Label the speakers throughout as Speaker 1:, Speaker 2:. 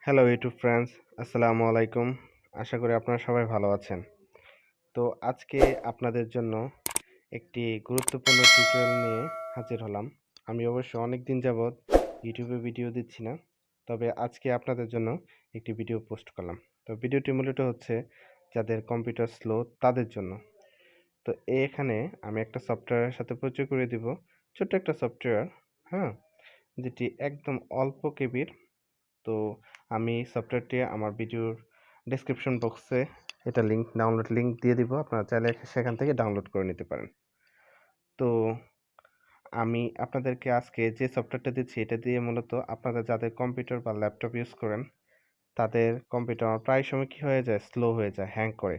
Speaker 1: Hello YouTube friends, আসসালামু আলাইকুম। আশা করি আপনারা সবাই ভালো আছেন। তো আজকে আপনাদের জন্য একটি গুরুত্বপূর্ণ টিউটোরিয়াল নিয়ে হাজির হলাম। আমি অবশ্য অনেক দিন যাবৎ ইউটিউবে ভিডিও দিচ্ছি না, তবে আজকে আপনাদের জন্য একটি ভিডিও পোস্ট করলাম। তো ভিডিওটি মূলত হচ্ছে যাদের কম্পিউটার স্লো তাদের জন্য। তো এখানে আমি একটা সফটওয়্যারের সাথে পরিচয় করিয়ে দিব, ছোট্ট একটা সফটওয়্যার, হ্যাঁ, যেটি একদম অল্প কেবির। তো আমি সফটওয়্যারটি আমার ভিডিওর ডেসক্রিপশন বক্সে এটা ডাউনলোড লিংক দিয়ে দিব, আপনারা চাইলে সেখান থেকে ডাউনলোড করে নিতে পারেন। তো আমি আপনাদেরকে আজকে যে সফটওয়্যারটা দিচ্ছি এটা দিয়ে মূলত আপনাদের যাদের কম্পিউটার বা ল্যাপটপ ইউজ করেন তাদের কম্পিউটার প্রায় সময় কী হয়ে যায়, স্লো হয়ে যায়, হ্যাং করে।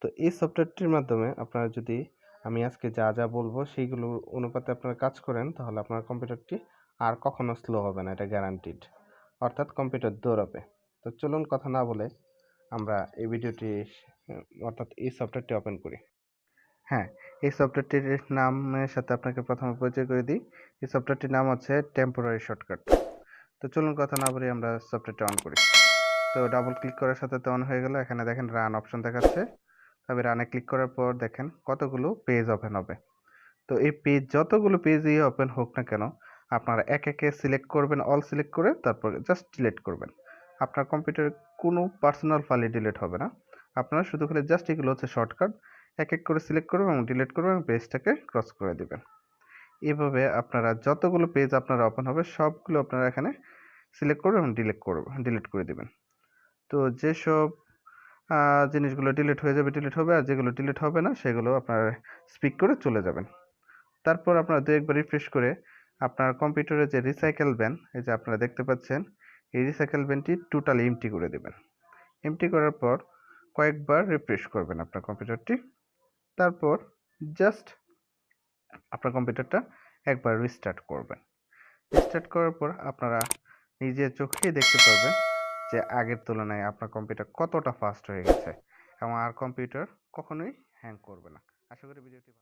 Speaker 1: তো এই সফটওয়্যারটির মাধ্যমে আপনারা যদি আমি আজকে যা যা বলবো সেইগুলো অনুপাতে আপনারা কাজ করেন তাহলে আপনার কম্পিউটারটি আর কখনো স্লো হবে না, এটা গ্যারান্টিড। অর্থাৎ কম্পিউটার দৌড়াবে। তো চলুন কথা না বলে আমরা এই ভিডিওটি অর্থাৎ এই সফটওয়্যারটি ওপেন করি। হ্যাঁ, এই সফটওয়্যারটির নামের সাথে আপনাকে প্রথমে পরিচয় করে দিই। এই সফটওয়্যারটির নাম হচ্ছে টেম্পোরারি শর্টকাট। তো চলুন কথা না বলে আমরা সফটওয়্যারটা অন করি। তো ডাবল ক্লিক করার সাথে তো অন হয়ে গেল। এখানে দেখেন রান অপশন দেখাচ্ছে। তবে রানে ক্লিক করার পর দেখেন কতগুলো পেজ ওপেন হবে। তো এই পেজ যতগুলো পেজই ওপেন হোক না কেন আপনারা এক একে সিলেক্ট করবেন, অল সিলেক্ট করে তারপর জাস্ট ডিলিট করবেন। আপনার কম্পিউটারে কোনো পার্সোনাল ফাইল ডিলিট হবে না। আপনারা শুধু খালি জাস্ট এগুলো হচ্ছে শর্টকাট, এক এক করে সিলেক্ট করবেন এবং ডিলিট করবেন এবং পেজটাকে ক্রস করে দিবেন। এভাবে আপনারা যতগুলো পেজ আপনারা ওপেন হবে সবগুলো আপনারা এখানে সিলেক্ট করবেন এবং ডিলিট করে দিবেন। তো যেসব জিনিসগুলো ডিলিট হয়ে যাবে ডিলিট হবে, আর যেগুলো ডিলিট হবে না সেগুলো আপনারা স্পিক করে চলে যাবেন। তারপর আপনারা দু একবার রিফ্রেশ করে আপনার কম্পিউটারে যে রিসাইকেল ব্যান, এই যে আপনারা দেখতে পাচ্ছেন, এই রিসাইকেল ব্যানটি টোটালি এমটি করে দেবেন। এমটি করার পর কয়েকবার রিফ্রেশ করবেন আপনার কম্পিউটারটি। তারপর জাস্ট আপনার কম্পিউটারটা একবার রিস্টার্ট করবেন। রিস্টার্ট করার পর আপনারা নিজের চোখেই দেখতে পারবেন যে আগের তুলনায় আপনার কম্পিউটার কতটা ফাস্ট হয়ে গেছে এবং আর কম্পিউটার কখনোই হ্যাং করবে না। আশা করি ভিডিওটি